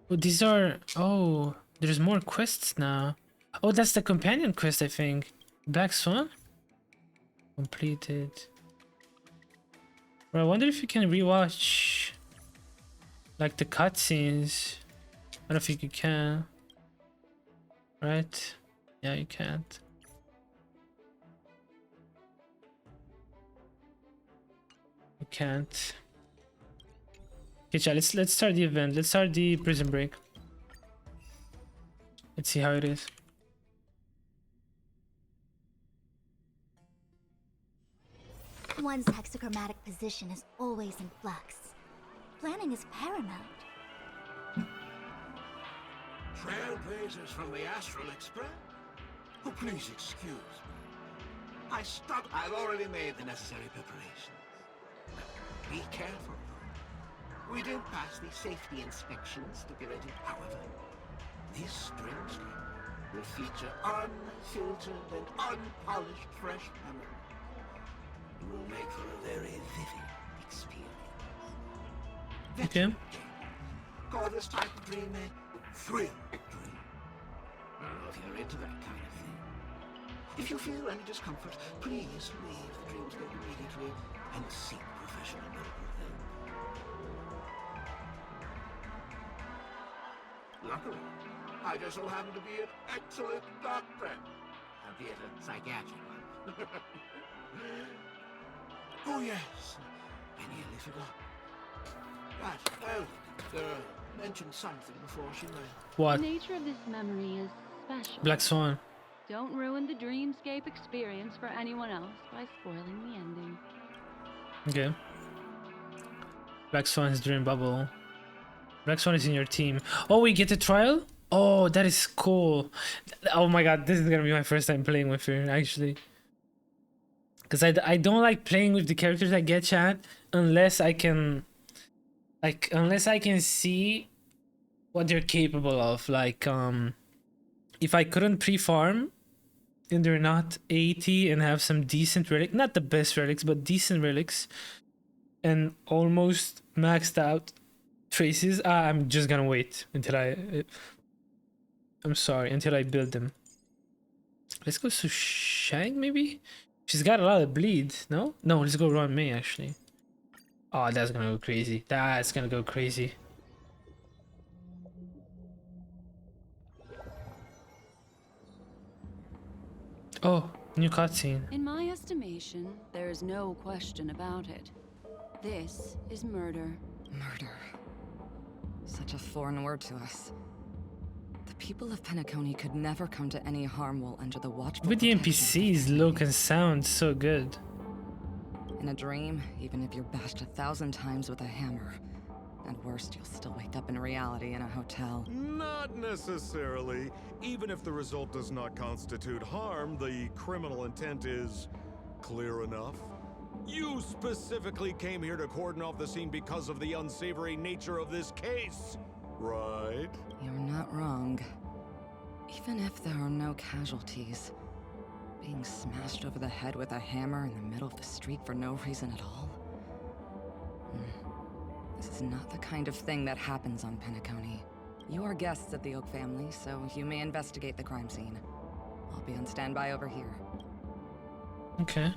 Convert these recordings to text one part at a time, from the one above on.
Oh, these are... Oh, there's more quests now. Oh, that's the companion quest, I think. Black Swan? Completed. Bro, I wonder if you can rewatch like the cutscenes. I don't think you can. Right? Yeah, you can't. You can't. Okay, chat, let's start the event. Let's start the prison break. Let's see how it is. One's hexachromatic position is always in flux. Planning is paramount. Trailblazers from the Astral Express? Oh, please excuse me. I've already made the necessary preparations. Be careful, though. We did pass the safety inspections stipulated. However, this dreamscape will feature unfiltered and unpolished fresh memory. It will make for a very vivid experience. Okay. Call this type of dream a thrill dream. I don't know if you're into that kind of thing. If you feel any discomfort, please leave the dreamscape immediately and seek professional medical help. Luckily, I just so happen to be an excellent doctor, albeit a psychiatric one. Oh yes, I nearly forgot. Right, girl mentioned something before she left. What? The nature of this memory is special. Black Swan. Don't ruin the dreamscape experience for anyone else by spoiling the ending. Okay. Black Swan's dream bubble. Black Swan is in your team. Oh, we get a trial? Oh, that is cool. Oh my god, this is gonna be my first time playing with her, actually. Because I don't like playing with the characters I get, chat, unless I can... Like, unless I can see what they're capable of. Like, if I couldn't pre-farm and they're not 80 and have some decent relics, not the best relics, but decent relics, and almost maxed out traces, I'm just gonna wait until I'm sorry, until I build them. Let's go to Shang, maybe? She's got a lot of bleed, no? No, let's go Ron May, actually. Oh, that's gonna go crazy. That's gonna go crazy. Oh, new cutscene. In my estimation, there is no question about it. This is murder. Murder. Such a foreign word to us. The people of Penacony could never come to any harm while under the watchful But the protection of NPCs look and sound so good. In a dream, even if you're bashed 1,000 times with a hammer, at worst, you'll still wake up in reality in a hotel. Not necessarily. Even if the result does not constitute harm, the criminal intent is clear enough. You specifically came here to cordon off the scene because of the unsavory nature of this case, right? You're not wrong. Even if there are no casualties, being smashed over the head with a hammer in the middle of the street for no reason at all? This is not the kind of thing that happens on Penacony. You are guests of the Oak family, so you may investigate the crime scene. I'll be on standby over here. Okay.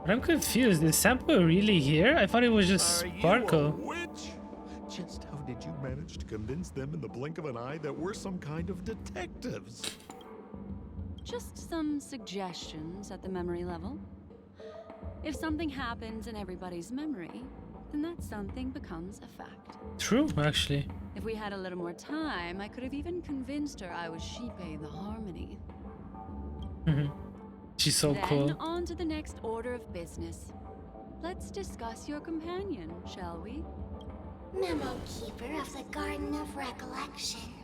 But I'm confused. Is Sampo really here? I thought it was just Sparkle. Are you a witch? Just how did you manage to convince them in the blink of an eye that we're some kind of detectives? Just some suggestions at the memory level. If something happens in everybody's memory, then that something becomes a fact. True, actually. If we had a little more time, I could have even convinced her I was Shipe the Harmony. She's so Then cool. on to the next order of business. Let's discuss your companion, shall we? Memo Keeper of the Garden of Recollection.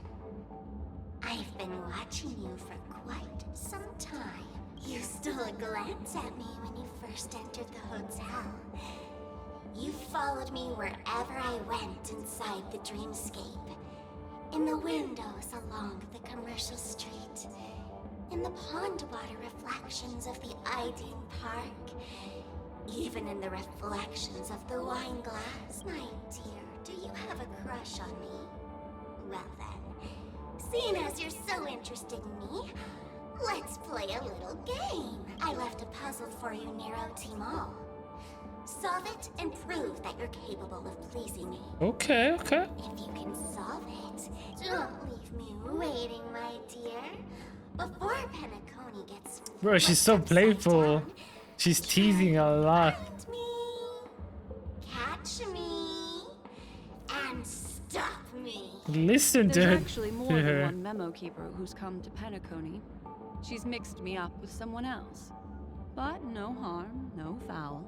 I've been watching you for quite some time. You stole a glance at me when you first entered the hotel. You followed me wherever I went inside the dreamscape. In the windows along the commercial street. In the pond water reflections of the Ideen Park. even in the reflections of the wine glass. My dear, do you have a crush on me? Well then, seeing as you're so interested in me, let's play a little game. I left a puzzle for you near OT Mall. Solve it and prove that you're capable of pleasing me. Okay, okay. If you can solve it, don't leave me waiting, my dear. Before Penacony gets Bro, she's so playful. She's teasing a lot. find me, catch me, and stop me. Listen to There's her. actually more than one memo keeper who's come to Penacony. She's mixed me up with someone else. But no harm, no foul.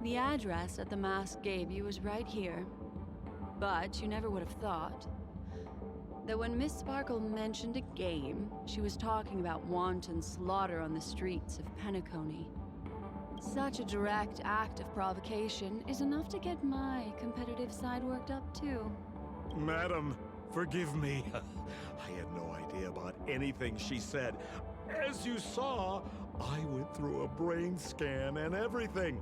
The address that the mask gave you is right here. But you never would have thought that when Miss Sparkle mentioned a game, she was talking about wanton slaughter on the streets of Penacony. Such a direct act of provocation is enough to get my competitive side worked up too. Madam, forgive me. I had no idea about anything she said. As you saw, I went through a brain scan and everything.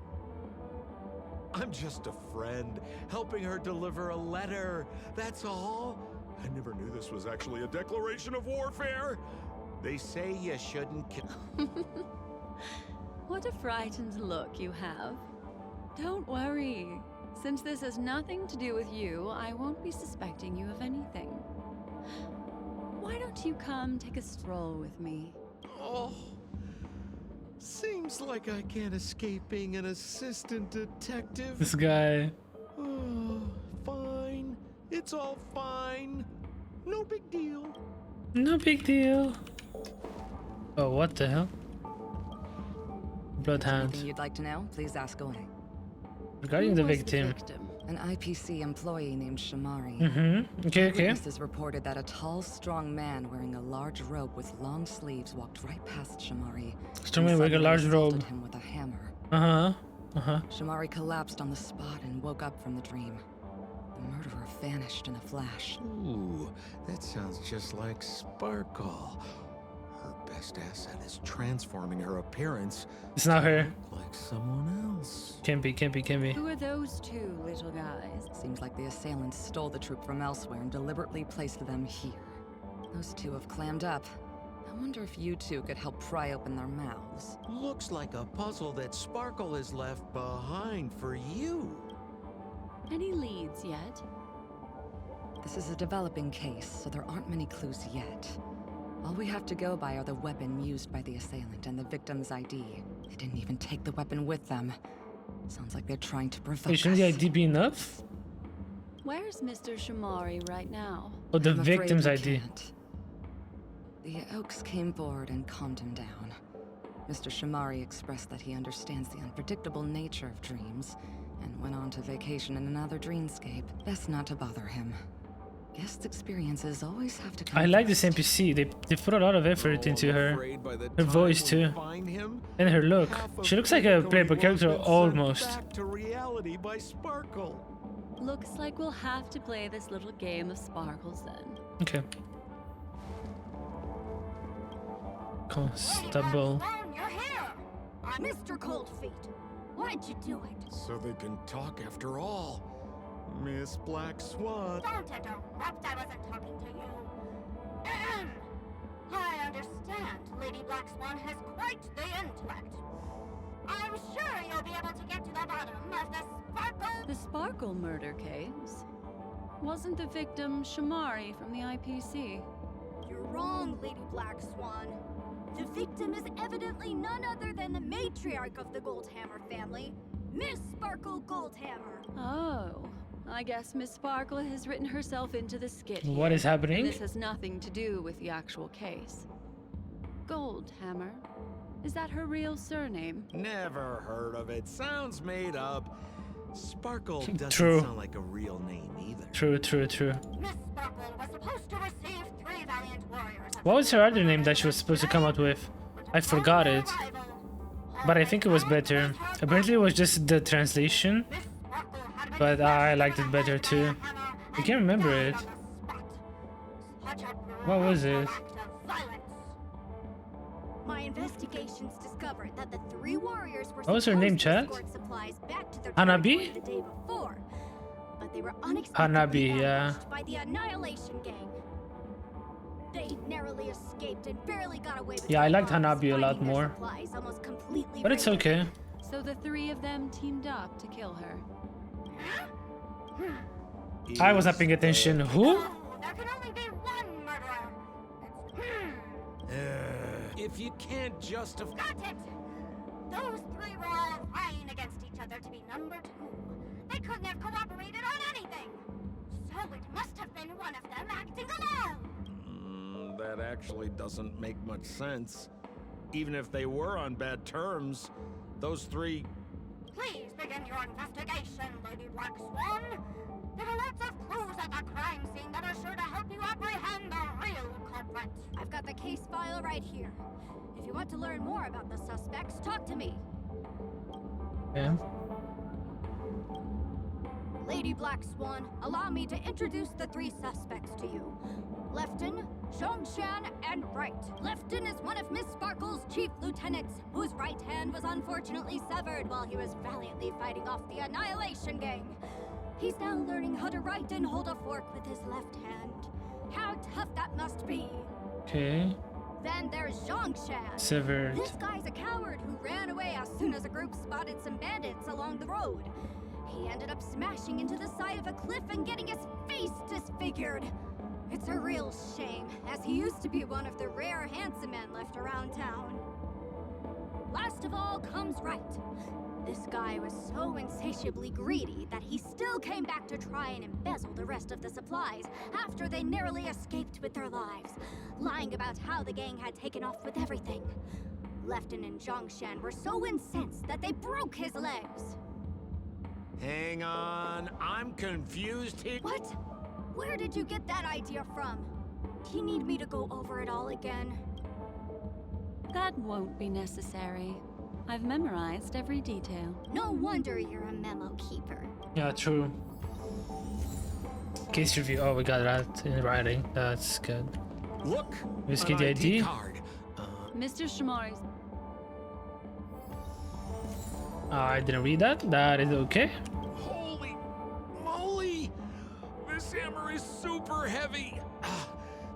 I'm just a friend, helping her deliver a letter. That's all. I never knew this was actually a declaration of warfare. They say you shouldn't kill. What a frightened look you have. Don't worry. Since this has nothing to do with you, I won't be suspecting you of anything. Why don't you come take a stroll with me? Oh, seems like I can't escape being an assistant detective. This guy. Oh, fine. It's all fine. No big deal. No big deal. Oh, what the hell? Bloodhound. Anything you'd like to know, please ask away. Regarding Who the was victim. An IPC employee named Shamari. Mm-hmm. Okay, okay. Witnesses reported that a tall, strong man wearing a large robe with long sleeves walked right past Shamari. Strong man and wearing a suddenly large assaulted robe. him with a hammer. Uh-huh. Uh-huh. Shamari collapsed on the spot and woke up from the dream. The murderer vanished in a flash. Ooh, that sounds just like Sparkle. Her best asset is transforming her appearance It's not her. to look like someone else. Can't be, can't be, can't be. Who are those two little guys? Seems like the assailants stole the troop from elsewhere and deliberately placed them here. Those two have clammed up. I wonder if you two could help pry open their mouths. Looks like a puzzle that Sparkle has left behind for you. Any leads yet? This is a developing case, so there aren't many clues yet. All we have to go by are the weapon used by the assailant and the victim's ID. They didn't even take the weapon with them. Sounds like they're trying to provoke Wait, shouldn't the us. ID be enough? Where's Mr. Shamari right now? Oh, the I'm afraid victim's we ID. can't. The Oaks came forward and calmed him down. Mr. Shamari expressed that he understands the unpredictable nature of dreams, and went on to vacation in another dreamscape. Best not to bother him. Guest experiences always have to come I like this first. NPC. They put a lot of effort into her. Her voice too. And her look. She looks like a playable character almost. Back to reality by Sparkle. Looks like we'll have to play this little game of sparkles then. Okay. Constable. You're here! Mr. Coldfeet, why'd you do it? So they can talk after all. Miss Black Swan. Don't interrupt, I wasn't talking to you. Ahem. I understand Lady Black Swan has quite the intellect. I'm sure you'll be able to get to the bottom of the Sparkle... The Sparkle murder case? Wasn't the victim Shamari from the IPC? You're wrong, Lady Black Swan. The victim is evidently none other than the matriarch of the Goldhammer family, Miss Sparkle Goldhammer. Oh, I guess Miss Sparkle has written herself into the skit here. What is happening? This has nothing to do with the actual case. Goldhammer? Is that her real surname? Never heard of it. Sounds made up. Sparkle doesn't True. sound like a real name either. True, true, true. Miss Sparkle was supposed to receive 3 valiant warriors... What was her other name that she was supposed to come out with? I forgot it. But I think it was better. Apparently it was just the translation. But I liked it better too. I can't remember it. What was it? My investigations discovered that the 3 warriors were What was her name, supposed to chat? escort supplies back to their Hanabi? territory the day before, but they were Hanabi, unexpectedly yeah. ambushed by the Annihilation Gang. They narrowly escaped and barely got away with Yeah, I their liked lives, Hanabi a lot finding their more. supplies almost completely But it's ruined. okay. So the three of them teamed up to kill her. I was not paying attention. Who? Oh, there can only be one murderer. If you can't justify... Got it! Those three were all vying against each other to be number two. They couldn't have cooperated on anything. So it must have been one of them acting alone. That actually doesn't make much sense. Even if they were on bad terms, those three... Please begin your investigation, Lady Black Swan. There are lots of clues at the crime scene that are sure to help you apprehend the real culprit. I've got the case file right here. If you want to learn more about the suspects, talk to me. Yeah. Lady Black Swan, allow me to introduce the three suspects to you. Lefton, Zhongshan, and Wright. Lefton is one of Miss Sparkle's chief lieutenants, whose right hand was unfortunately severed while he was valiantly fighting off the Annihilation Gang. He's now learning how to write and hold a fork with his left hand. How tough that must be. Okay. Then there's Zhongshan. Severed. This guy's a coward who ran away as soon as a group spotted some bandits along the road. He ended up smashing into the side of a cliff and getting his face disfigured. It's a real shame, as he used to be one of the rare handsome men left around town. Last of all comes Wright. This guy was so insatiably greedy that he still came back to try and embezzle the rest of the supplies after they narrowly escaped with their lives, lying about how the gang had taken off with everything. Lefton and Zhongshan were so incensed that they broke his legs. Hang on, I'm confused here. What? Where did you get that idea from? Do you need me to go over it all again? That won't be necessary. I've memorized every detail. No wonder you're a memo keeper. Yeah, true. Case review. Oh, we got that in writing. That's good. Look, Whiskey an the ID? card. Mr. Shamari's. I didn't read that. That is okay. Holy moly! This hammer is super heavy.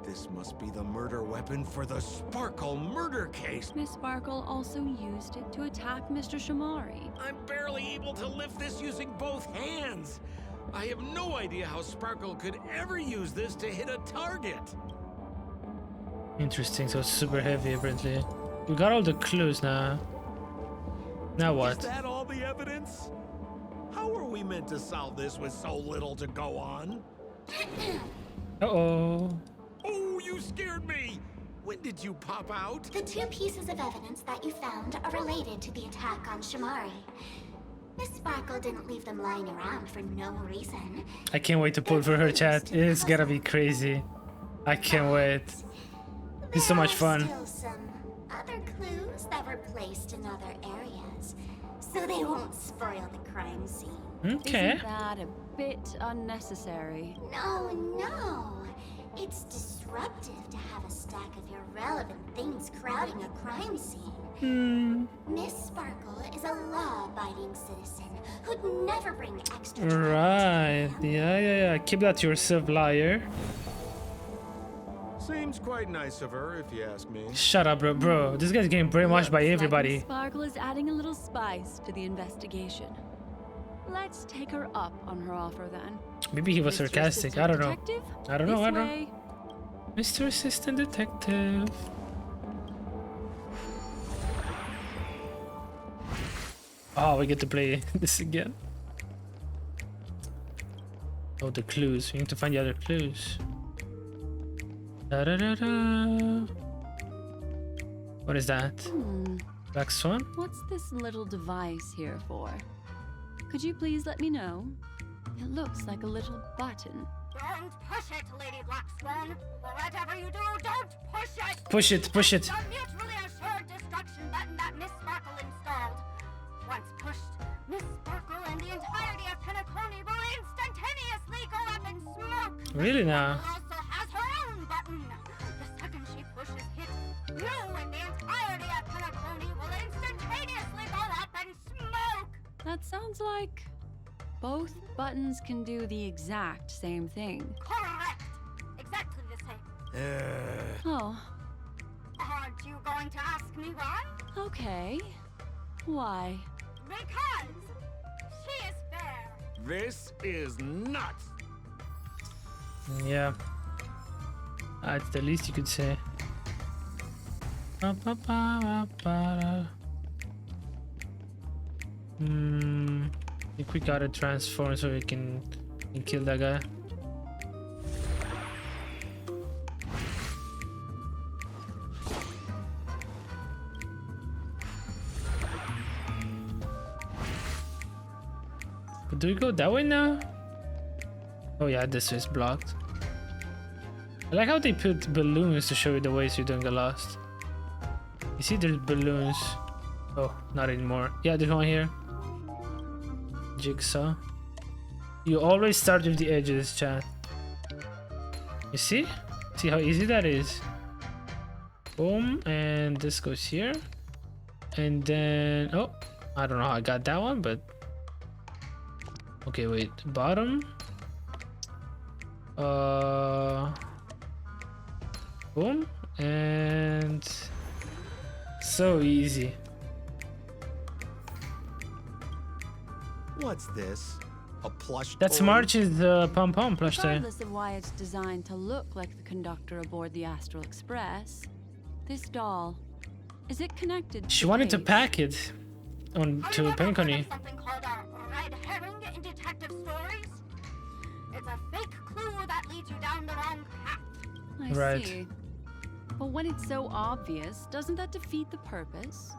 This must be the murder weapon for the Sparkle murder case. Miss Sparkle also used it to attack Mr. Shamari. I'm barely able to lift this using both hands. I have no idea how Sparkle could ever use this to hit a target. Interesting. So it's super heavy, apparently. We got all the clues now. Now Is what? that all the evidence? How are we meant to solve this with so little to go on? Uh-oh. Oh, you scared me! When did you pop out? The two pieces of evidence that you found are related to the attack on Shamari. Miss Sparkle didn't leave them lying around for no reason. I can't wait to pull for her chat. It's gonna be crazy. I can't wait. It's so much fun. There are still some other clues that were placed in other areas, so they won't spoil the crime scene. Okay. Isn't that a bit unnecessary? No. It's disruptive to have a stack of irrelevant things crowding a crime scene. Miss Sparkle is a law-abiding citizen who'd never bring extra trouble to Right. the family. Yeah. Keep that to yourself, liar. Seems quite nice of her, if you ask me. Shut up, bro. This guy's getting brainwashed by Looks like everybody. Miss Sparkle is adding a little spice to the investigation. Let's take her up on her offer then. Maybe he was Mr. sarcastic. Assistant I don't know. Detective, I don't know. this I don't know. way. Mr. Assistant Detective. Oh, we get to play this again. Oh, the clues. We need to find the other clues. Da da da da. What is that? Black Swan? What's this little device here for? Could you please let me know? It looks like a little button. Don't push it, Lady Black Swan. Whatever you do, don't push it. Push it, push it. The mutually assured destruction button that Miss Sparkle installed. Once pushed, Miss Sparkle and the entirety of Penacony will instantaneously go up in smoke. Really now? She also has her own button. The second she pushes hit, you and the entirety of Penacony will instantaneously go up in smoke. That sounds like both buttons can do the exact same thing. Correct! Exactly the same. Oh, Aren't you going to ask me why? okay. Why? Because she is fair. This is nuts. Yeah. That's the least you could say. I think we gotta transform so we can kill that guy. But do we go that way now? Oh yeah, this is blocked. I like how they put balloons to show you the way so you don't get lost. You see there's balloons. Oh, not anymore. Yeah, there's one here. Jigsaw. You always start with the edges, chat. You see? See how easy that is? Boom, and this goes here. And then, oh, I don't know how I got that one, but... Okay, wait, bottom. Boom, and... So easy. What's this? A plush That's toy? March's Pom Pom plush toy. Regardless of why it's designed to look like the conductor aboard the Astral Express, this doll, is it connected She to wanted to Paige? pack it on Have to you ever heard Penacony. of something called a red herring in detective stories? It's a fake clue that leads you down the wrong path. I Right. see. But when it's so obvious, doesn't that defeat the purpose?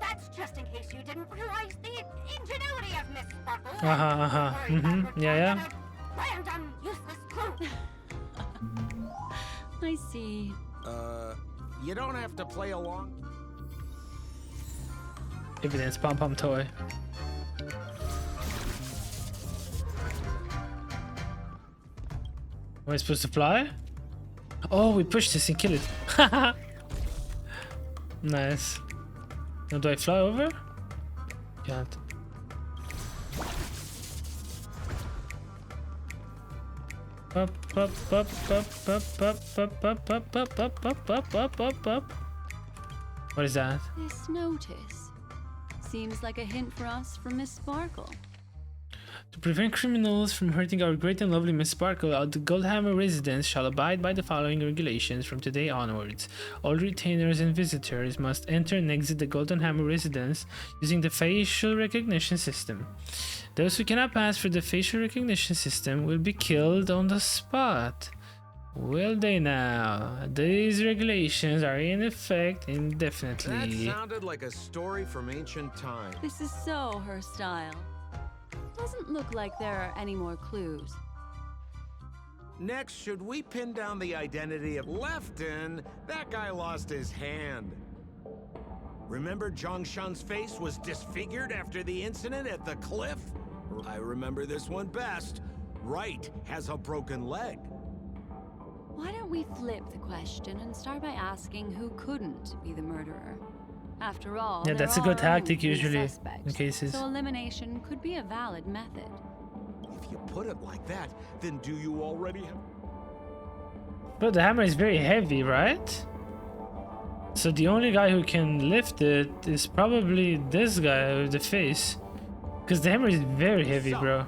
That's just in case you didn't realize the ingenuity of Miss Sparkle. Uh-huh. Mm-hmm. Yeah. Random, useless clue. I see. You don't have to play along. Evidence Pom Pom toy. Am I supposed to fly? Oh, we push this and kill it. Nice. Now do I fly over? Can't. Up, up, up, up, up, up, up, up, up, up, up, up, up, up, up. What is that? This notice seems like a hint for us from Miss Sparkle. To prevent criminals from hurting our great and lovely Miss Sparkle, the Goldhammer residents shall abide by the following regulations from today onwards. All retainers and visitors must enter and exit the Golden Hammer residence using the facial recognition system. Those who cannot pass through the facial recognition system will be killed on the spot. Will they now? These regulations are in effect That indefinitely. sounded like a story from ancient times. This is so her style. Doesn't look like there are any more clues. Next, should we pin down the identity of Lefton? That guy lost his hand. Remember Zhongshan's face was disfigured after the incident at the cliff? I remember this one best. Right has a broken leg. Why don't we flip the question and start by asking who couldn't be the murderer? After all, Yeah, there that's a good are tactic only usually in suspects, cases. so elimination could be a valid method. If you put it like that, then do you already have... But the hammer is very heavy, right? So the only guy who can lift it is probably this guy with the face. Because the hammer is very heavy, bro.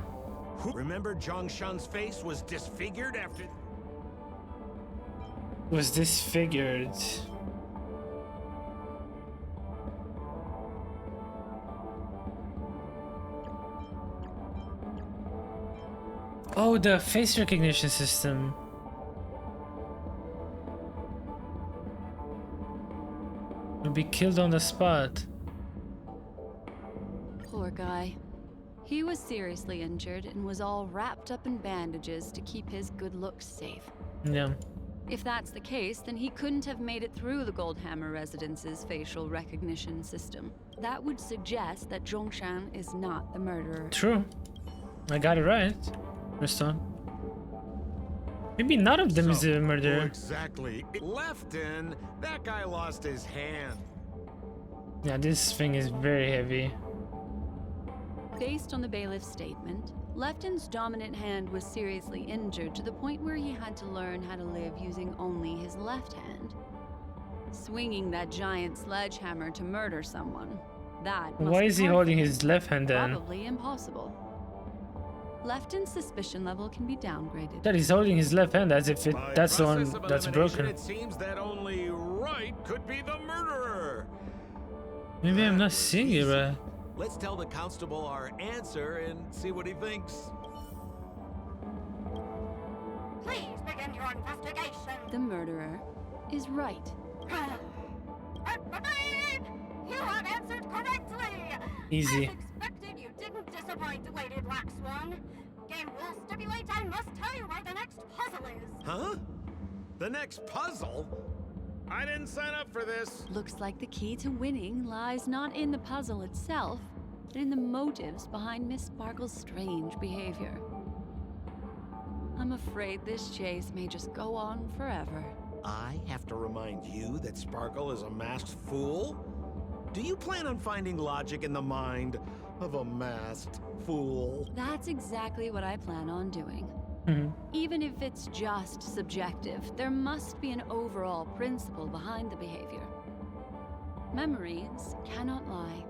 Remember Zhongshan's face was disfigured after... Was disfigured. Oh, the face recognition system. Will be killed on the spot. Poor guy. He was seriously injured and was all wrapped up in bandages to keep his good looks safe. Yeah. If that's the case, then he couldn't have made it through the Goldhammer residence's facial recognition system. That would suggest that Zhongshan is not the murderer. True. I got it right. Reston. Maybe none of them is a who murderer. exactly? Lefton, that guy lost his hand. Yeah, this thing is very heavy. Based on the bailiff's statement, Lefton's dominant hand was seriously injured to the point where he had to learn how to live using only his left hand. Swinging that giant sledgehammer to murder someone, that must Why be is he hard for holding him. his left hand then? Probably impossible. Lefton's suspicion level can be downgraded. That he's holding his left hand as if By that's the process one of that's elimination, broken. It seems that only Wright could be the murderer. Maybe I'm not seeing it right. Let's tell the constable our answer and see what he thinks. Please begin your investigation. The murderer is right. You have answered correctly. Easy. As expected, you didn't disappoint, Lady Black Swan. Game rules stipulate I must tell you where the next puzzle is. Huh? The next puzzle? I didn't sign up for this. Looks like the key to winning lies not in the puzzle itself, but in the motives behind Miss Sparkle's strange behavior. I'm afraid this chase may just go on forever. I have to remind you that Sparkle is a masked fool? Do you plan on finding logic in the mind of a masked fool? That's exactly what I plan on doing. Even if it's just subjective, there must be an overall principle behind the behavior. Memories cannot lie,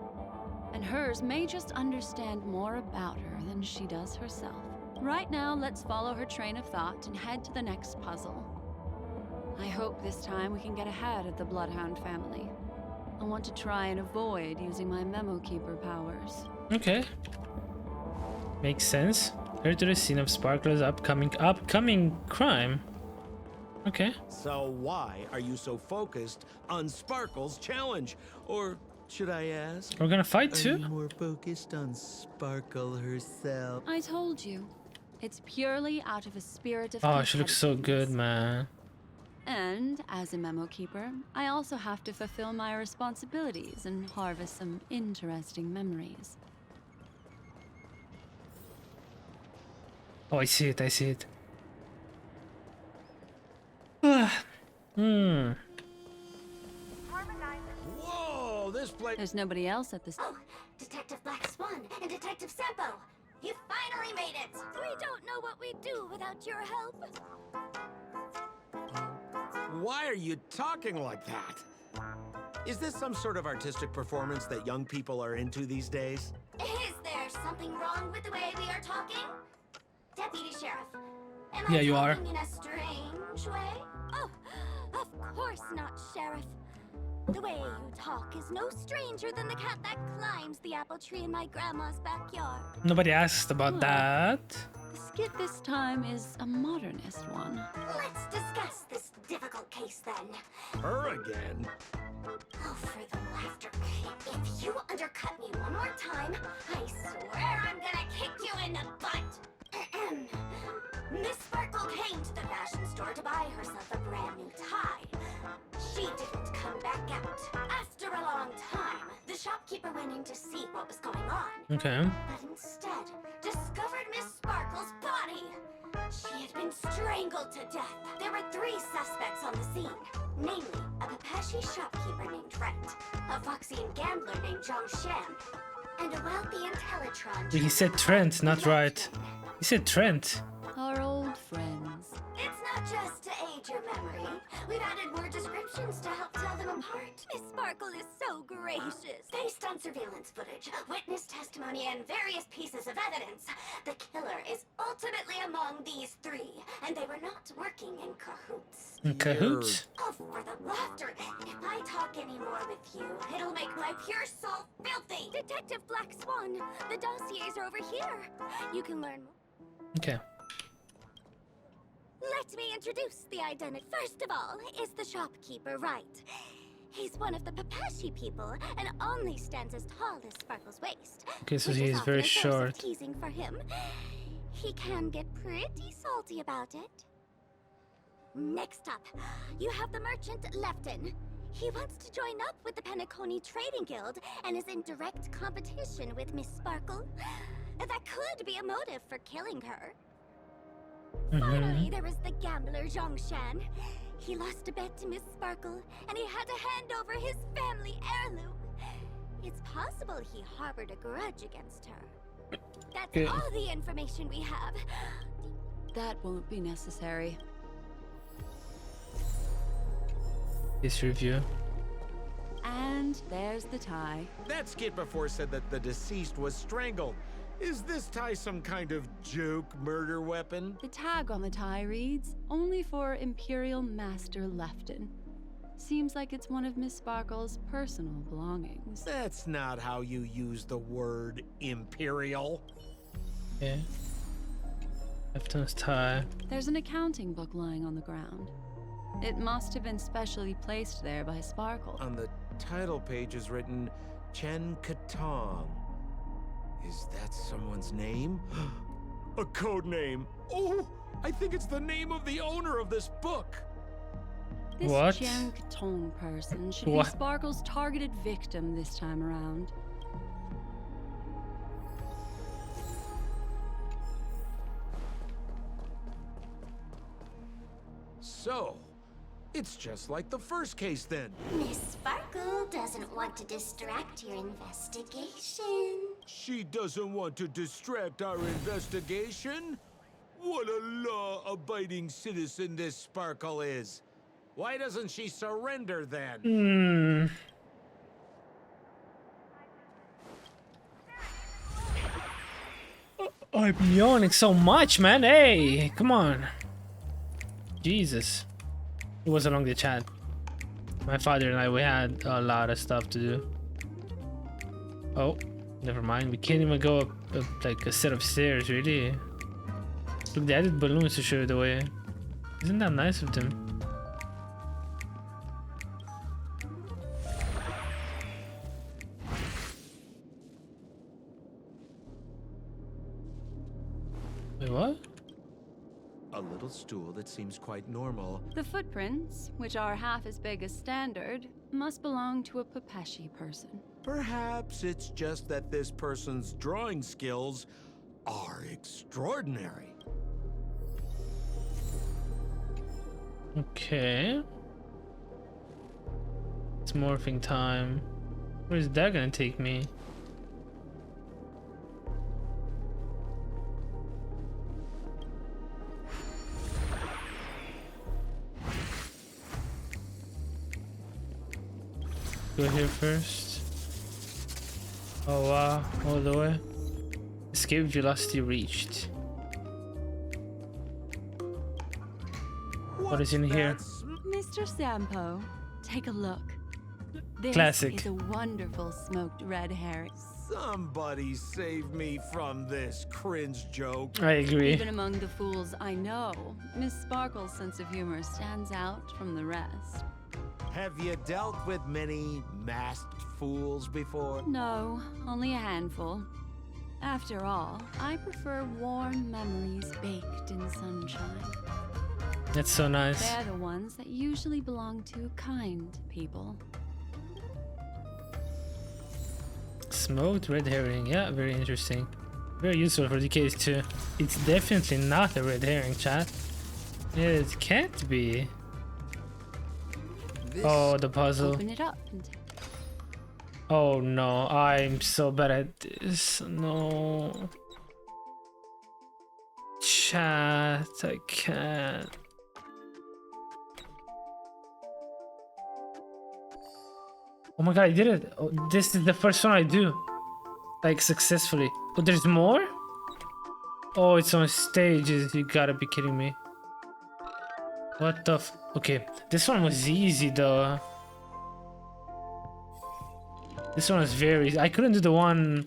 and hers may just understand more about her than she does herself. Right now, let's follow her train of thought and head to the next puzzle. I hope this time we can get ahead of the Bloodhound family. I want to try and avoid using my Memo Keeper powers. Okay. Makes sense. Head to the scene of Sparkle's upcoming crime. Okay. So why are you so focused on Sparkle's challenge? Or should I ask? We're gonna fight Are you too? more focused on Sparkle herself? I told you. It's purely out of a spirit of Oh, she looks so good, competitiveness. man. And as a memo keeper, I also have to fulfill my responsibilities and harvest some interesting memories. Oh, I see it. I see it. Whoa, this place. There's nobody else at this. Oh, Detective Black Swan and Detective Sampo. You finally made it. We don't know what we'd do without your help. Why are you talking like that? Is this some sort of artistic performance that young people are into these days? Is there something wrong with the way we are talking? Deputy Sheriff, am Yeah, I you are. talking in a strange way? Oh, of course not, Sheriff. The way you talk is no stranger than the cat that climbs the apple tree in my grandma's backyard. Nobody asked about that. The skit this time is a modernist one. Let's discuss this difficult case then. Her again? Oh, for the laughter. If you undercut me one more time, I swear I'm gonna kick you in the butt. Miss Sparkle came to the fashion store to buy herself a brand new tie. She didn't come back out. After a long time, the shopkeeper went in to see what was going on. Okay. But instead, discovered Miss Sparkle's body. She had been strangled to death. There were 3 suspects on the scene. Namely, a Pepeshi shopkeeper named Trent, a Foxian gambler named Zhang Shan, and a wealthy Intellitron. He said Trent, not right. He said Trent. Our old friends. It's not just to aid your memory. We've added more descriptions to help tell them apart. Miss Sparkle is so gracious. Based on surveillance footage, witness testimony, and various pieces of evidence, the killer is ultimately among these 3, and they were not working in cahoots. In cahoots? Oh, for the laughter! If I talk any more with you, it'll make my pure soul filthy! Detective Black Swan, the dossiers are over here. You can learn more. Okay. Let me introduce the identity. First of all, is the shopkeeper, right? He's one of the Pepeshi people and only stands as tall as Sparkle's waist. Okay, so which he is is often very a source short. of teasing for him. He can get pretty salty about it. Next up, you have the merchant Lefton. He wants to join up with the Penacony Trading Guild and is in direct competition with Miss Sparkle. That could be a motive for killing her. Finally, there is the gambler Zhang Shan. He lost a bet to Miss Sparkle, and he had to hand over his family heirloom. It's possible he harbored a grudge against her. That's Okay. all the information we have. That won't be necessary. This review. And there's the tie. That skit before said that the deceased was strangled. Is this tie some kind of joke murder weapon? The tag on the tie reads, "Only for Imperial Master Lefton." Seems like it's one of Miss Sparkle's personal belongings. That's not how you use the word imperial. Okay. Lefton's tie. There's an accounting book lying on the ground. It must have been specially placed there by Sparkle. On the title page is written Chen Katong. Is that someone's name? A code name. Oh, I think it's the name of the owner of this book. This What? Jiang Katong person should What? be Sparkle's targeted victim this time around. So, it's just like the first case then. Miss Sparkle doesn't want to distract your investigation. She doesn't want to distract our investigation? What a law-abiding citizen this Sparkle is. Why doesn't she surrender then? I'm yawning so much, man. Hey, come on. Jesus. It was along the chat. My father and I, we had a lot of stuff to do. Oh, never mind. We can't even go up like a set of stairs, really. Look, they added balloons to show the way. Isn't that nice of them? Wait, what? A little stool that seems quite normal. The footprints, which are half as big as standard, must belong to a Pepeshi person. Perhaps it's just that this person's drawing skills are extraordinary. Okay. It's morphing time. Where's that gonna take me? Go here first. Oh wow, all the way. Escape velocity reached. What is in here? Mr. Sampo, take a look. This Classic. is a wonderful smoked red herring. Somebody save me from this cringe joke. I agree. Even among the fools I know, Miss Sparkle's sense of humor stands out from the rest. Have you dealt with many masked fools before? No, only a handful. After all, I prefer warm memories baked in sunshine. That's so nice. They're the ones that usually belong to kind people. Smoked red herring. Yeah, very interesting. Very useful for the case too. It's definitely not a red herring, chat. It can't be. Oh, the puzzle. Open it up and Oh no, I'm so bad at this. No. Chat, I can't. Oh my god, I did it. Oh, this is the first one I do. Like, successfully. Oh, there's more? Oh, it's on stages. You gotta be kidding me. What the f- Okay, this one was easy though. This one was very easy. I couldn't do the one...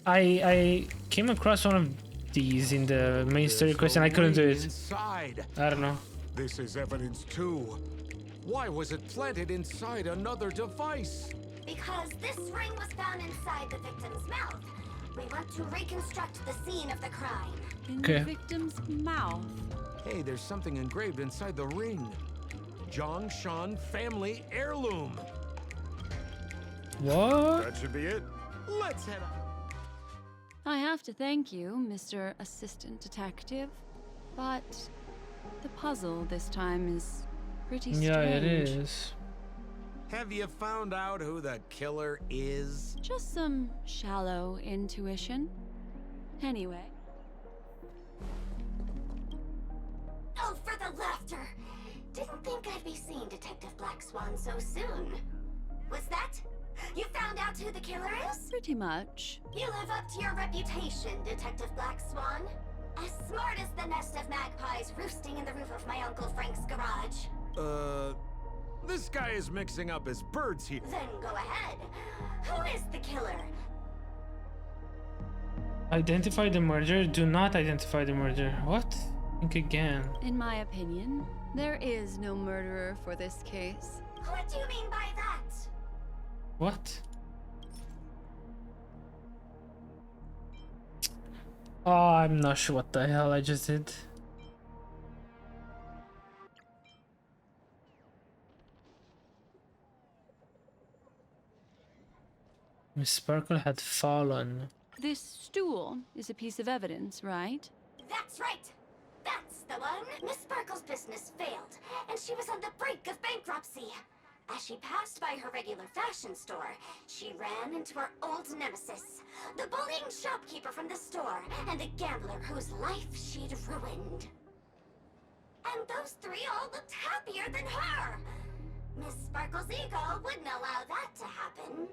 I came across one of these in the main story quest and I couldn't do it. Inside. I don't know. This is evidence too. Why was it planted inside another device? Because this ring was found inside the victim's mouth. We want to reconstruct the scene of the crime. in Okay. the victim's mouth. Hey, there's something engraved inside the ring. Zhongshan family heirloom. What? That should be it. Let's head out. I have to thank you, Mr. Assistant Detective, but the puzzle this time is pretty strange. Yeah, it is. Have you found out who the killer is? Just some shallow intuition. Anyway, Oh, for the laughter! Didn't think I'd be seeing Detective Black Swan so soon. Was that? You found out who the killer is? pretty much. You live up to your reputation, Detective Black Swan. As smart as the nest of magpies roosting in the roof of my Uncle Frank's garage. This guy is mixing up his birds here. Then go ahead. Who is the killer? Identify the murderer. Do not identify the murderer. What? Think again. In my opinion, there is no murderer for this case. What do you mean by that? What? Oh, I'm not sure what the hell I just did. Miss Sparkle had fallen. This stool is a piece of evidence, right? That's right. That's the one. Miss Sparkle's business failed, and she was on the brink of bankruptcy. As she passed by her regular fashion store, she ran into her old nemesis, the bullying shopkeeper from the store, and the gambler whose life she'd ruined. And those three all looked happier than her. Miss Sparkle's ego wouldn't allow that to happen.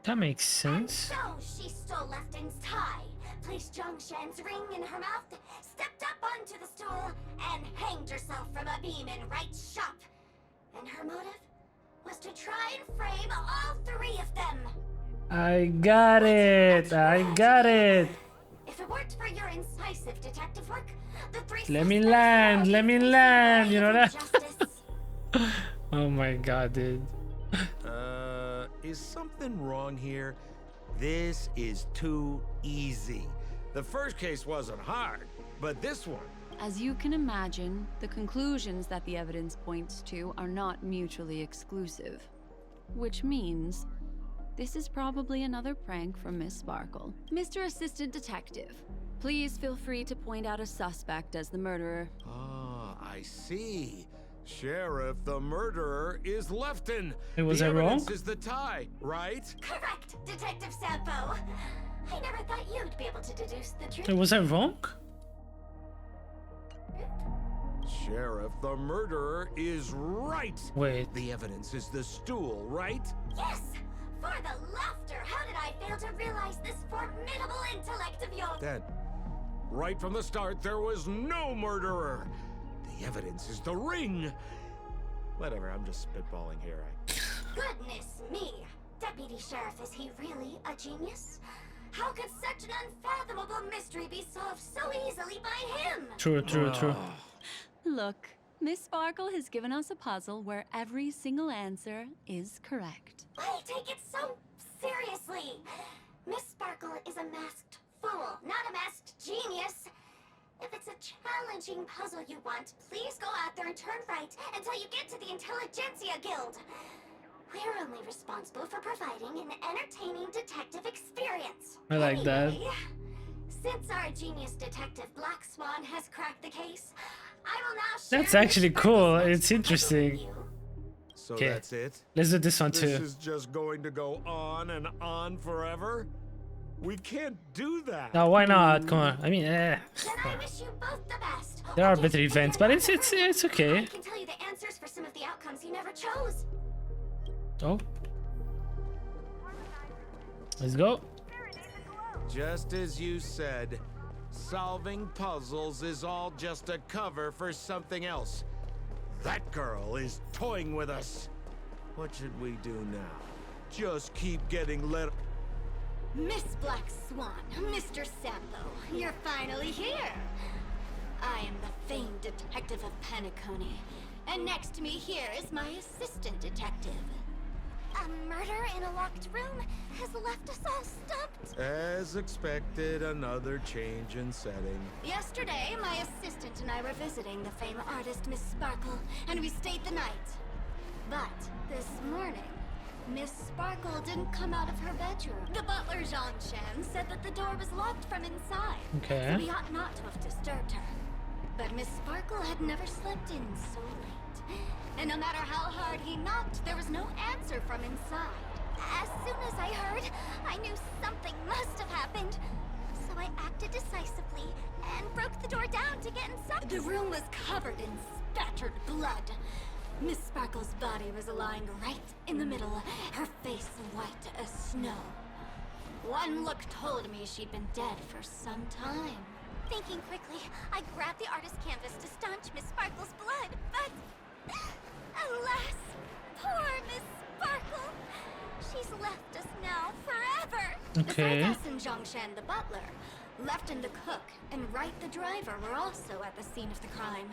That makes And sense. so she stole Lefton's tie, placed Zhongshan's ring in her mouth, stepped up onto the stool, and hanged herself from a beam in Wright's shop. And her motive was to try and frame all three of them. I got it. I got it. If it weren't for your incisive detective work, the three Let me suspects land. would Let me face land. You know grave that? injustice. Oh my god, dude. Is something wrong here? This is too easy. The first case wasn't hard, but this one. As you can imagine, the conclusions that the evidence points to are not mutually exclusive. Which means, this is probably another prank from Miss Sparkle. Mr. Assistant Detective, please feel free to point out a suspect as the murderer. Ah, I see. Sheriff, the murderer is Lefton. Hey, was the I wrong? evidence is the tie, right? Correct, Detective Sampo. I never thought you'd be able to deduce the truth. Hey, was I wrong? Sheriff, the murderer is right. Wait. The evidence is the stool, right? Yes! For the laughter, how did I fail to realize this formidable intellect of yours? Then, right from the start, there was no murderer. The evidence is the ring. Whatever, I'm just spitballing here. Goodness me! Deputy Sheriff, is he really a genius? How could such an unfathomable mystery be solved so easily by him? True, true, true. Look, Miss Sparkle has given us a puzzle where every single answer is correct. Why take it so seriously? Miss Sparkle is a masked fool, not a masked genius. If it's a challenging puzzle you want, please go out there and turn right until you get to the Intelligentsia Guild. We're only responsible for providing an entertaining detective experience. I like that. Anyway, since our genius detective Black Swan has cracked the case, I will now share That's actually Miss cool. Sparkle's It's next interesting. puzzle with you. So Okay. that's it? Let's do this one This too. is just going to go on and on forever? We can't do that. No, why not? Come on. I mean, Then I wish you both the best. there are Okay, better events, but it's I okay. can tell you the answers for some of the outcomes you never chose. Oh, let's go. Just as you said, solving puzzles is all just a cover for something else. That girl is toying with us. What should we do now? Just keep getting let... Miss Black Swan, Mr. Sampo, you're finally here. I am the famed detective of Penacony, and next to me here is my assistant detective. A murder in a locked room has left us all stumped. As expected, another change in setting. Yesterday, my assistant and I were visiting the famed artist Miss Sparkle, and we stayed the night. But this morning, Miss Sparkle didn't come out of her bedroom. The butler, Zhongshan, said that the door was locked from inside. Okay. So we ought not to have disturbed her. But Miss Sparkle had never slept in so late. And no matter how hard he knocked, there was no answer from inside. As soon as I heard, I knew something must have happened. So I acted acted decisively and broke the door down to get inside. The room was covered in spattered blood. Miss Sparkle's body was lying right in the middle, her face white as snow. One look told me she'd been dead for some time. Thinking quickly, I grabbed the artist canvas to staunch Miss Sparkle's blood, but alas, poor Miss Sparkle. She's left us now forever. Okay. Besides us and Zhongshan the butler, Lefton the cook, and Wright the driver were also at the scene of the crime.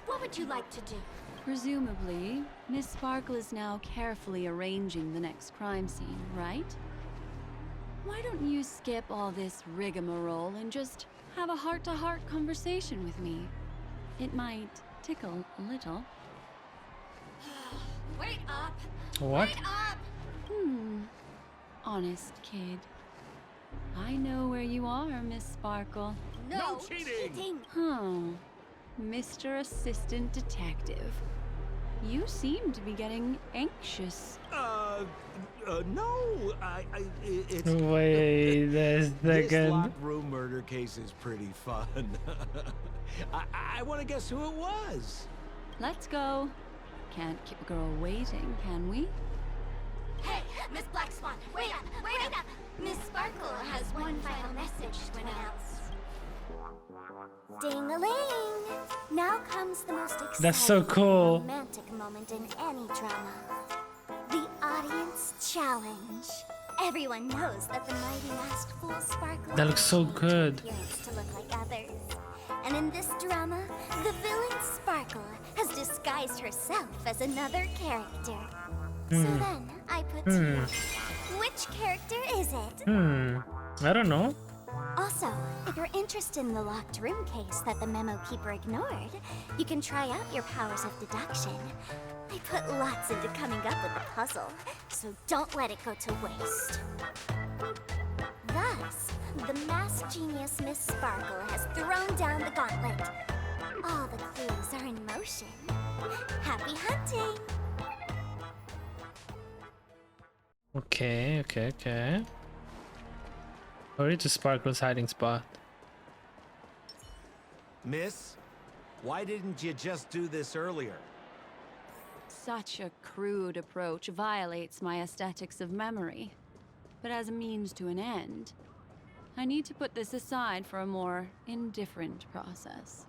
What would you like to do? Presumably, Miss Sparkle is now carefully arranging the next crime scene, right? Why don't you skip all this rigmarole and just have a heart-to-heart conversation with me? It might tickle a little. Wait up! What? Wait up! Honest kid. I know where you are, Miss Sparkle. No cheating! Huh. Mr. Assistant Detective. You seem to be getting anxious. No, it's... Wait a This second. locked room murder case is pretty fun. I want to guess who it was. Let's go. Can't keep a girl waiting, can we? Hey, Miss Black Swan, wait up! Wait up! Miss Sparkle has one final message to announce. Ding-a-ling! Now comes the most exciting That's so cool. romantic moment in any drama. The audience challenge. Everyone knows that the mighty masked fool Sparkle That looks so changed her good. appearance to look like others. And in this drama, the villain Sparkle has disguised herself as another character. So then, I put to you, which character is it? I don't know. Also, if you're interested in the locked room case that the memo keeper ignored, you can try out your powers of deduction. I put lots into coming up with the puzzle, so don't let it go to waste. Thus, the masked genius Miss Sparkle has thrown down the gauntlet. All the clues are in motion. Happy hunting! Okay. Hurry to Sparkle's hiding spot. Miss, why didn't you just do this earlier? Such a crude approach violates my aesthetics of memory. But as a means to an end, I need to put this aside for a more indifferent process.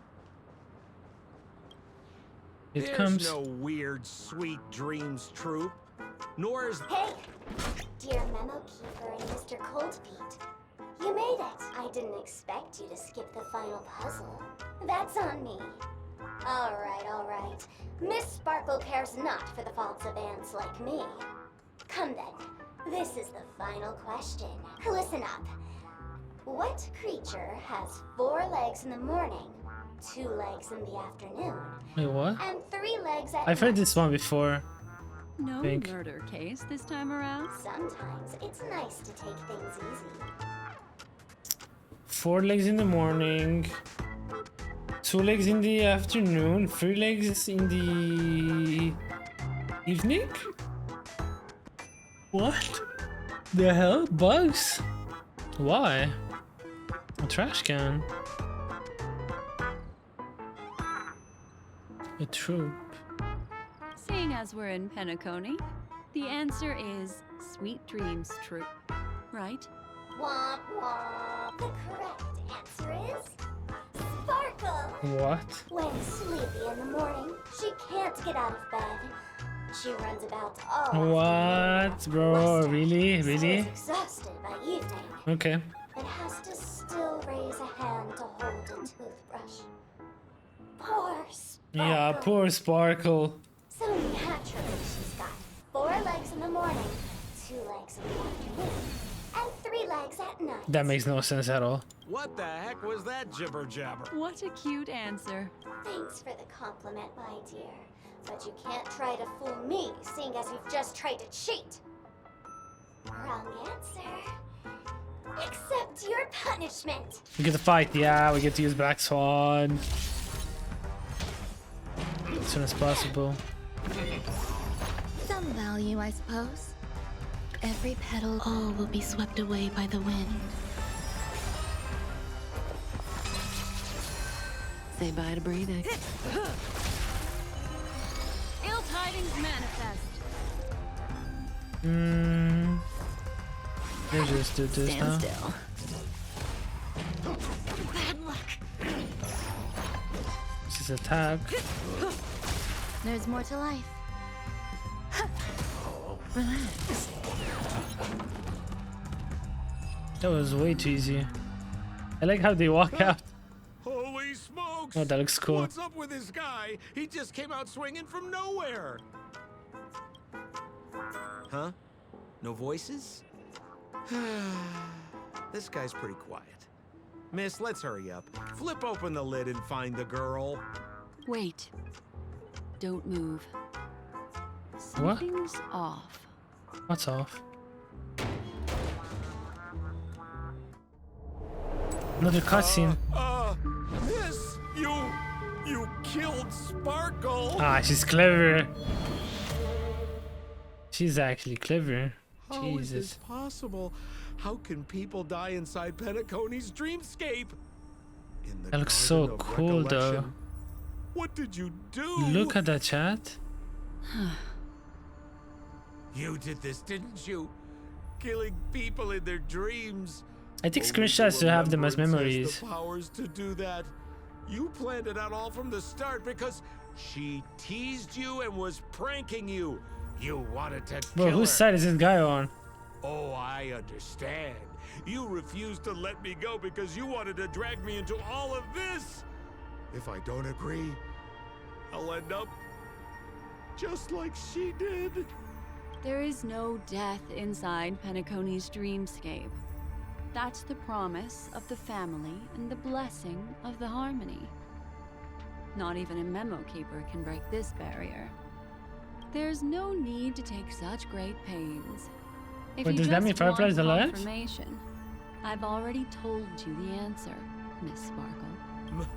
It There's comes. no weird sweet dreams troop, nor is... Hey! Dear Memo Keeper and Mr. Coldfeet, you made it! I didn't expect you to skip the final puzzle. That's on me. Alright. Miss Sparkle cares not for the faults of ants like me. Come then, this is the final question. Listen up. What creature has 4 legs in the morning, 2 legs in the afternoon, Wait, what? and 3 legs at I've heard night? this one before. No Think. murder case this time around. Sometimes it's nice to take things easy. 4 legs in the morning, 2 legs in the afternoon, 3 legs in the evening? What the hell? Bugs? Why? A trash can. A troop. Seeing as we're in Penacony, the answer is Sweet Dreams Troop, right? Womp womp. The correct answer is Sparkle. What? When sleepy in the morning, she can't get out of bed. She runs about all What, afternoon, bro? flustered, Really? so Really? is exhausted by evening, Okay. but has to still raise a hand to hold a toothbrush. Poor Sparkle. Yeah, poor Sparkle. So naturally, she's got 4 legs in the morning, 2 legs in the afternoon, and 3 legs at night. That makes no sense at all. What the heck was that jibber jabber? What a cute answer. Thanks for the compliment, my dear. But you can't try to fool me, seeing as you've just tried to cheat. Wrong answer. Accept your punishment. We get to fight. Yeah, we get to use Black Swan. As soon as possible. Some value, I suppose. Every petal, all will be swept away by the wind. Say bye to breathing. Ill tidings manifest. Let's just do this now. Stand still. Bad luck. This is attack. There's more to life. Relax. That was way too easy. I like how they walk out. Holy smokes! Oh, that looks cool. What's up with this guy? He just came out swinging from nowhere. Huh? No voices? This guy's pretty quiet. Miss, let's hurry up. Flip open the lid and find the girl. Wait. Don't move. What? Something's off. What's off? Another cutscene. Miss, you killed Sparkle. Ah, she's clever. She's actually clever. How is this Jesus. possible? How can people die inside Penacony's dreamscape? In the That looks Garden so of cool, though. Recollection. What did you do? Look at that chat. You did this, didn't you? Killing people in their dreams. I think Only screenshots to have them as Remembrance has memories. the powers to do that. You planned it out all from the start because she teased you and was pranking you. You wanted to Bro, kill whose her. side is this guy on? Oh, I understand. You refused to let me go because you wanted to drag me into all of this. If I don't agree, I'll end up just like she did. There is no death inside Penacony's dreamscape. That's the promise of the family and the blessing of the harmony. Not even a memo keeper can break this barrier. There's no need to take such great pains. If Wait, you does that just mean Firefly is want alive? confirmation, I've already told you the answer, Miss Sparkle.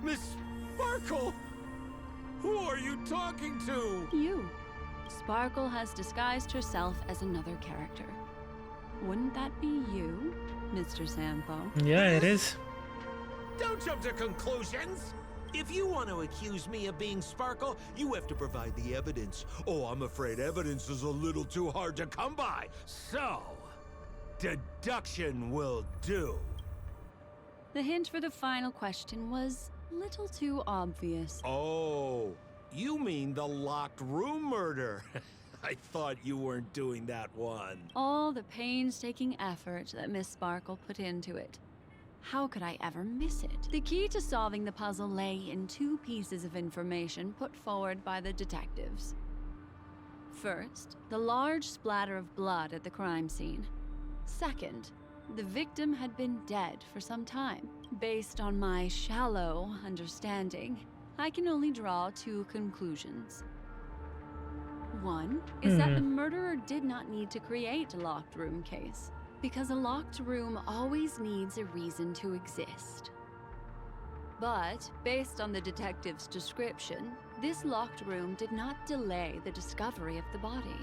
Miss Sparkle? Who are you talking to? You. Sparkle has disguised herself as another character. Wouldn't that be you, Mr. Sampo? Yeah, it is. Don't jump to conclusions. If you want to accuse me of being Sparkle, you have to provide the evidence. Oh, I'm afraid evidence is a little too hard to come by. So, deduction will do. The hint for the final question was a little too obvious. Oh, you mean the locked room murder? I thought you weren't doing that one. All the painstaking effort that Miss Sparkle put into it. How could I ever miss it? The key to solving the puzzle lay in two pieces of information put forward by the detectives. First, the large splatter of blood at the crime scene. Second, the victim had been dead for some time. Based on my shallow understanding, I can only draw two conclusions. One is that the murderer did not need to create a locked room case, because a locked room always needs a reason to exist. But, based on the detective's description, this locked room did not delay the discovery of the body.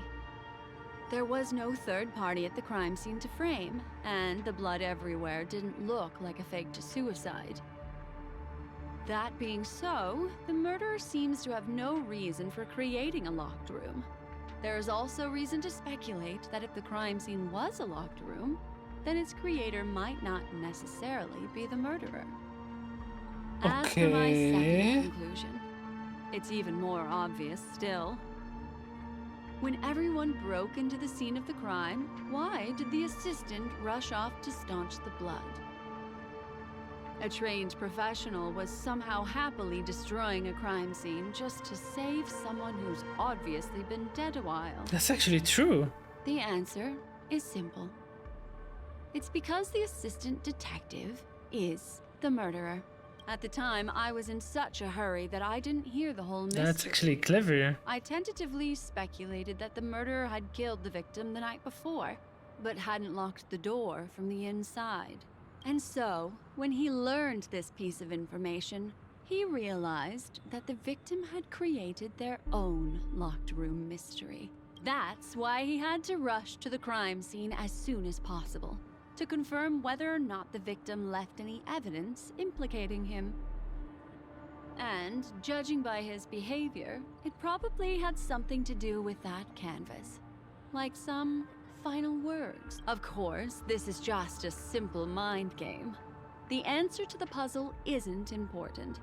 There was no third party at the crime scene to frame, and the blood everywhere didn't look like a faked suicide. That being so, the murderer seems to have no reason for creating a locked room. There is also reason to speculate that if the crime scene was a locked room, then its creator might not necessarily be the murderer. As for my second conclusion, it's even more obvious still. When everyone broke into the scene of the crime, why did the assistant rush off to staunch the blood? A trained professional was somehow happily destroying a crime scene just to save someone who's obviously been dead a while. That's actually true. The answer is simple. It's because the assistant detective is the murderer. At the time, I was in such a hurry that I didn't hear the whole mystery. That's actually clever. I tentatively speculated that the murderer had killed the victim the night before, but hadn't locked the door from the inside. And so, when he learned this piece of information, he realized that the victim had created their own locked room mystery. That's why he had to rush to the crime scene as soon as possible, to confirm whether or not the victim left any evidence implicating him. And judging by his behavior, it probably had something to do with that canvas. Like some final words. Of course, this is just a simple mind game. The answer to the puzzle isn't important.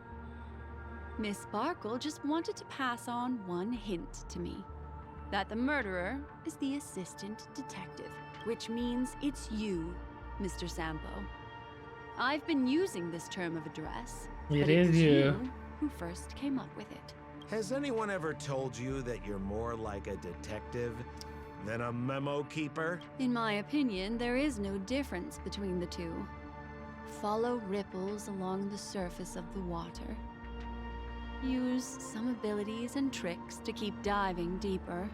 Miss Sparkle just wanted to pass on one hint to me. That the murderer is the assistant detective, which means it's you, Mr. Sampo. I've been using this term of address, but it is was you. you who first came up with it. Has anyone ever told you that you're more like a detective than a memo keeper? In my opinion, there is no difference between the two. Follow ripples along the surface of the water. Use some abilities and tricks to keep diving deeper,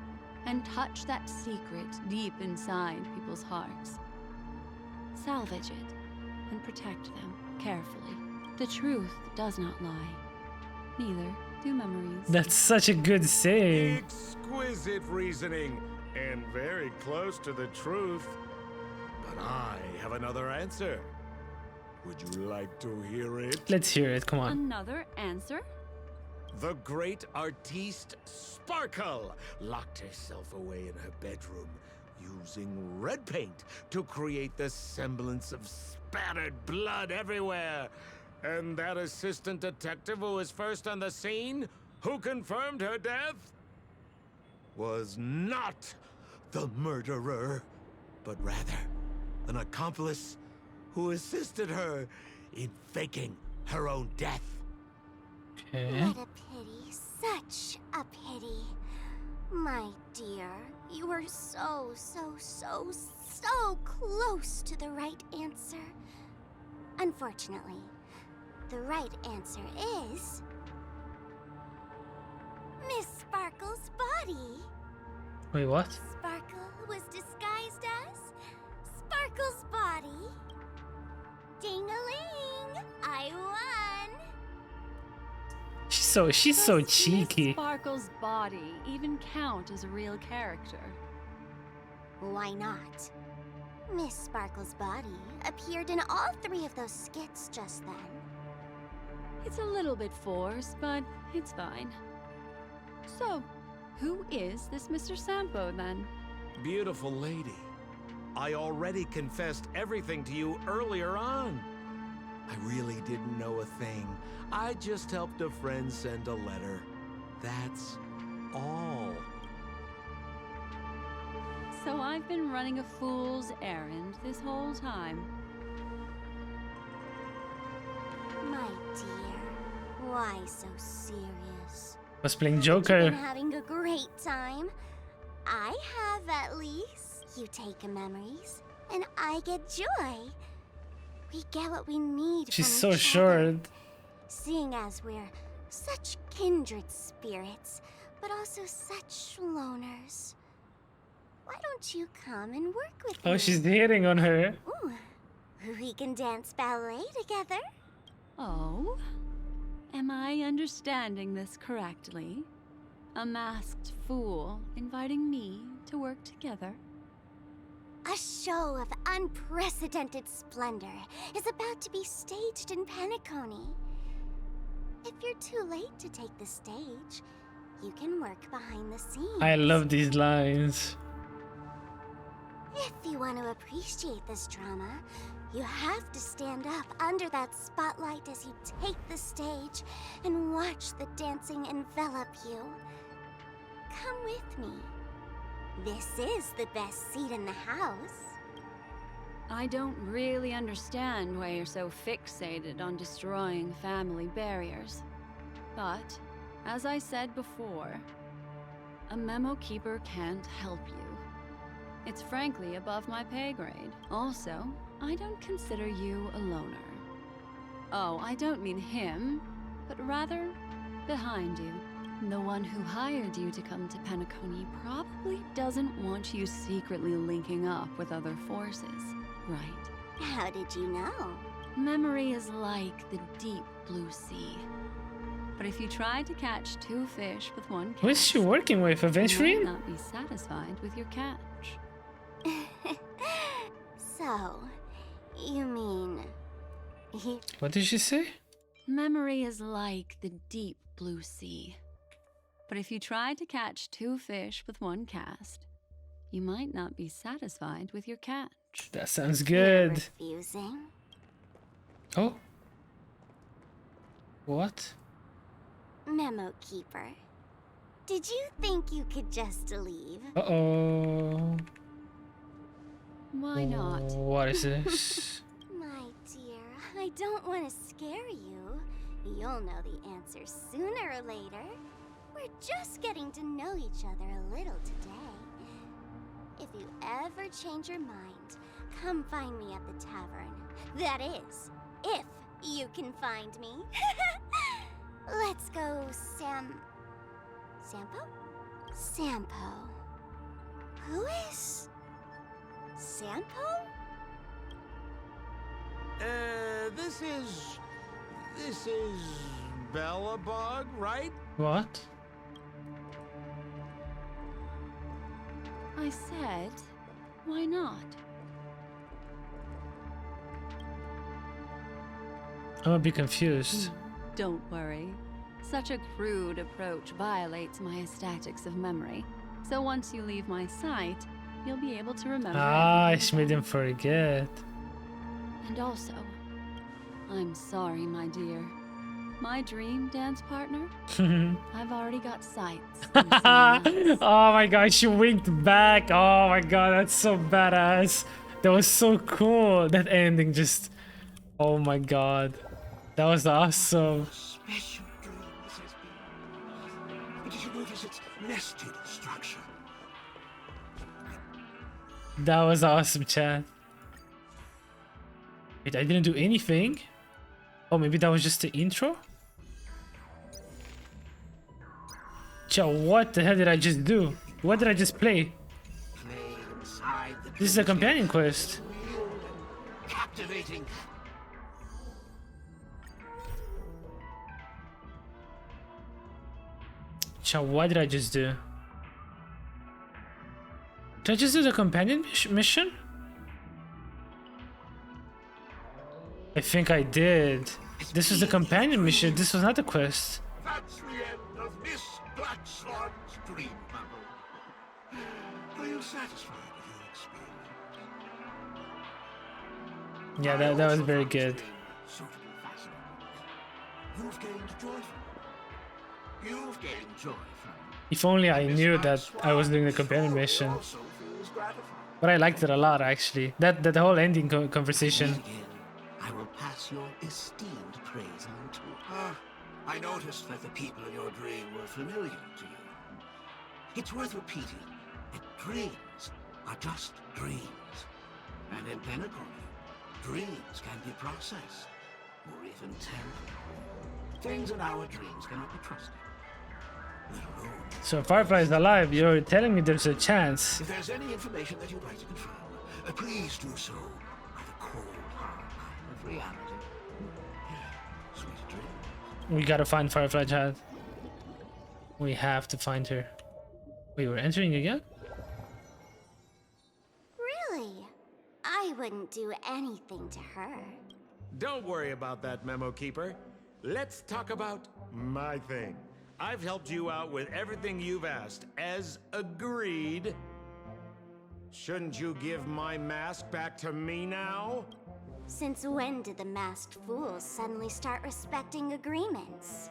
and touch that secret deep inside people's hearts. Salvage it, and protect them carefully. The truth does not lie. Neither do memories. That's such a good saying. Exquisite reasoning, and very close to the truth. But I have another answer. Would you like to hear it? Let's hear it, come on. Another answer? The great artiste Sparkle locked herself away in her bedroom using red paint to create the semblance of spattered blood everywhere. And that assistant detective who was first on the scene, who confirmed her death, was not the murderer, but rather an accomplice who assisted her in faking her own death. Okay. What a pity, such a pity. My dear, you were so close to the right answer. Unfortunately, the right answer is Miss Sparkle's body. Wait, what? Sparkle was disguised as Sparkle's body. Ding-a-ling! I won! She's so Does cheeky. Miss Sparkle's body even count as a real character? Why not? Miss Sparkle's body appeared in all 3 of those skits just then. It's a little bit forced, but it's fine. So, who is this Mr. Sampo then? Beautiful lady. I already confessed everything to you earlier on. I really didn't know a thing. I just helped a friend send a letter. That's all. So I've been running a fool's errand this whole time. My dear, why so serious? Was playing You've Joker. been having a great time. I have at least. You take memories, and I get joy. We get what we need She's from so each other. short. Seeing as we're such kindred spirits, but also such loners. Why don't you come and work with me? Oh, she's hitting on her. Ooh, we can dance ballet together. Oh? Am I understanding this correctly? A masked fool inviting me to work together? A show of unprecedented splendor is about to be staged in Penacony. If you're too late to take the stage, you can work behind the scenes. I love these lines. If you want to appreciate this drama, you have to stand up under that spotlight as you take the stage and watch the dancing envelop you. Come with me. This is the best seat in the house. I don't really understand why you're so fixated on destroying family barriers. But, as I said before, a memo keeper can't help you. It's frankly above my pay grade. Also, I don't consider you a loner. Oh, I don't mean him, but rather behind you. The one who hired you to come to Penacony probably doesn't want you secretly linking up with other forces, right? How did you know? Memory is like the deep blue sea. But if you try to catch 2 fish with one catch, Who is she working with? A you might Venturine? not be satisfied with your catch. So, you mean... What did she say? Memory is like the deep blue sea. But if you try to catch 2 fish with 1 cast, you might not be satisfied with your catch. That sounds You're good. refusing? Oh. What? Memo Keeper. Did you think you could just leave? Uh-oh. Why not? What is this? My dear, I don't want to scare you. You'll know the answer sooner or later. We're just getting to know each other a little today. If you ever change your mind, come find me at the tavern. That is, if you can find me. Let's go, Sampo? Sampo. Who is Sampo? This is Bellabog, right? What? I said, why not? I'm gonna be confused. Don't worry. Such a crude approach violates my statics of memory. So once you leave my sight, you'll be able to remember. Ah, everything she made him again. forget. And also, I'm sorry, my dear. My dream dance partner? I've already got sights. on someone else. Oh my god, she winked back. Oh my god, that's so badass. That was so cool. That ending just... Oh my god. That was awesome. Special dream this has been. Did you notice its nested structure? That was awesome, chat. Wait, I didn't do anything? Oh, maybe that was just the intro? Chat, what the hell did I just do? What did I just play? Play inside the This is a companion quest. weird and captivating. Chat, what did I just do? Did I just do the companion mission? I think I did. This was the companion mission. This was not the quest. That's the end of Miss Blackswan's dream bubble. Are you satisfied with your experience? Yeah, that was very good. Suitably fascinating. You've gained joy from it. You've gained joy from it. If only I knew that I was doing the companion mission. Also feels gratifying. But I liked it a lot, actually. That whole ending conversation. Again, I will pass your esteemed praise on to you. I noticed that the people in your dream were familiar to you. It's worth repeating that dreams are just dreams. And in Penacony, dreams can be processed, or even tempered. Things in our dreams cannot be trusted. Let alone. So Firefly is alive. You're telling me there's a chance. If there's any information that you'd like to confirm, please do so by the cold hard light of reality. Sweet dreams. We gotta find Firefly, chat. We have to find her. Wait, we're entering again? Really? I wouldn't do anything to her. Don't worry about that, Memo Keeper. Let's talk about my thing. I've helped you out with everything you've asked, as agreed. Shouldn't you give my mask back to me now? Since when did the masked fools suddenly start respecting agreements?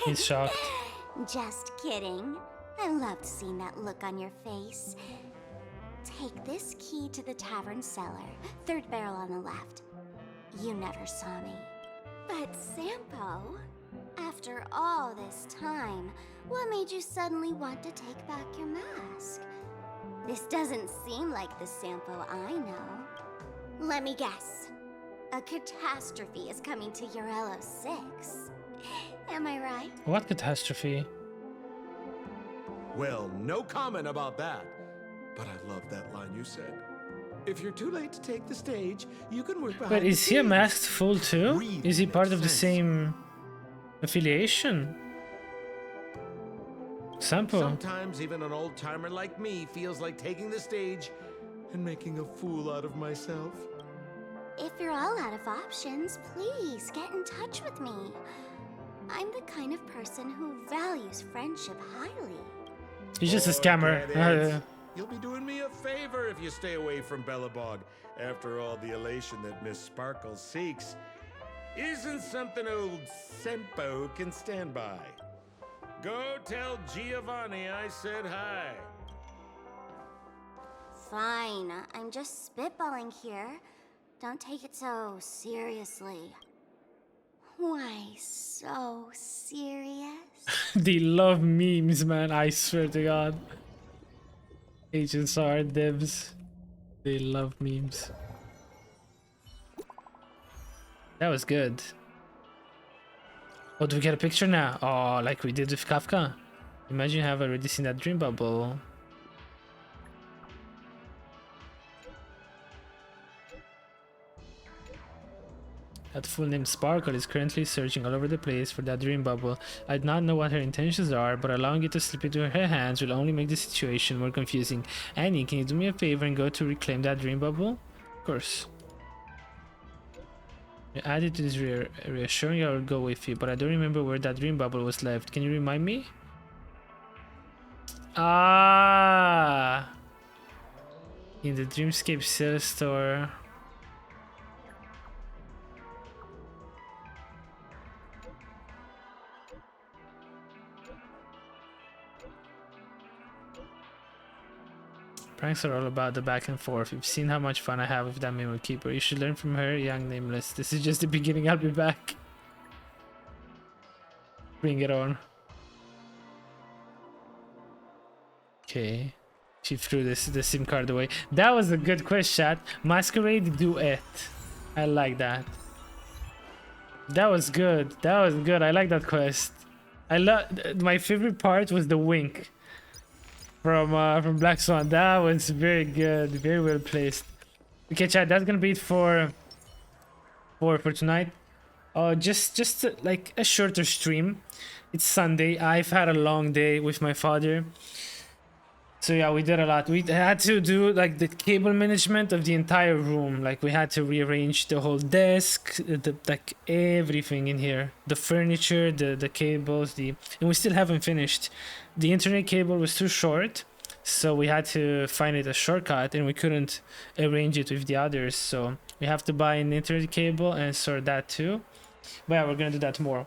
He's shocked. Just kidding. I loved seeing that look on your face. Take this key to the tavern cellar, 3rd barrel on the left. You never saw me. But Sampo, after all this time, what made you suddenly want to take back your mask? This doesn't seem like the Sampo I know. Let me guess. A catastrophe is coming to Urello 6. Am I right? What catastrophe? Well, no comment about that. But I love that line you said. If you're too late to take the stage, you can work behind Wait, the is he a scenes. masked fool too? Breathe Is he makes part of the sense. same affiliation? Sampo. Sometimes even an old timer like me feels like taking the stage and making a fool out of myself. If you're all out of options, please get in touch with me. I'm the kind of person who values friendship highly. He's just a scammer. Forget it. You'll be doing me a favor if you stay away from Bellabog. After all, the elation that Miss Sparkle seeks isn't something old Sempo can stand by. Go tell Giovanni I said hi. Fine, I'm just spitballing here. Don't take it so seriously. Why so serious? They love memes, man. I swear to God. Agents are devs. They love memes. That was good. Oh, do we get a picture now? Oh, like we did with Kafka. Imagine you have already seen that dream bubble. That fool named Sparkle is currently searching all over the place for that dream bubble. I do not know what her intentions are, but allowing it to slip into her hands will only make the situation more confusing. Annie, can you do me a favor and go to reclaim that dream bubble? Of course. Your attitude is reassuring. I will go with you, but I don't remember where that dream bubble was left. Can you remind me? Ah! In the Dreamscape sale store. Pranks are all about the back and forth. You've seen how much fun I have with that memory keeper. You should learn from her, young nameless. This is just the beginning. I'll be back. Bring it on. Okay. She threw the SIM card away. That was a good quest, chat. Masquerade Duet. I like that. That was good. That was good. I like that quest. My favorite part was the wink. From Black Swan. That was very good, very well placed. Okay, chat, that's gonna be it for tonight. Just like a shorter stream. It's Sunday. I've had a long day with my father, so yeah, we did a lot. We had to do like the cable management of the entire room. Like we had to rearrange the whole desk, like everything in here, the furniture, the cables, and we still haven't finished. The internet cable was too short, so we had to find it a shortcut, and we couldn't arrange it with the others, so we have to buy an internet cable and sort that too. But yeah, we're gonna do that tomorrow.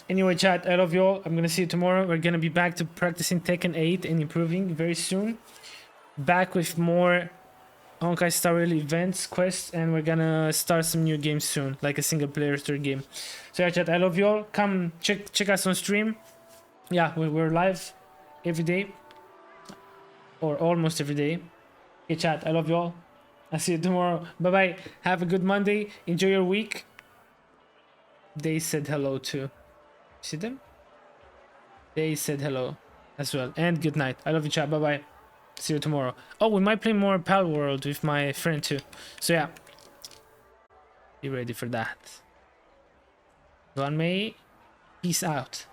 Anyway, chat, I love you all. I'm gonna see you tomorrow. We're gonna be back to practicing Tekken 8 and improving very soon. Back with more Honkai Star Rail events, quests, and we're gonna start some new games soon, like a single player third game. So yeah, chat, I love you all. Come check us on stream. Yeah, we're live every day, or almost every day. Okay, chat, I love you all. I'll see you tomorrow. Bye bye. Have a good Monday. Enjoy your week. They said hello too. See them? They said hello as well. And good night. I love you, chat. Bye bye. See you tomorrow. Oh, we might play more Pal World with my friend too. So yeah, be ready for that. One May. Peace out.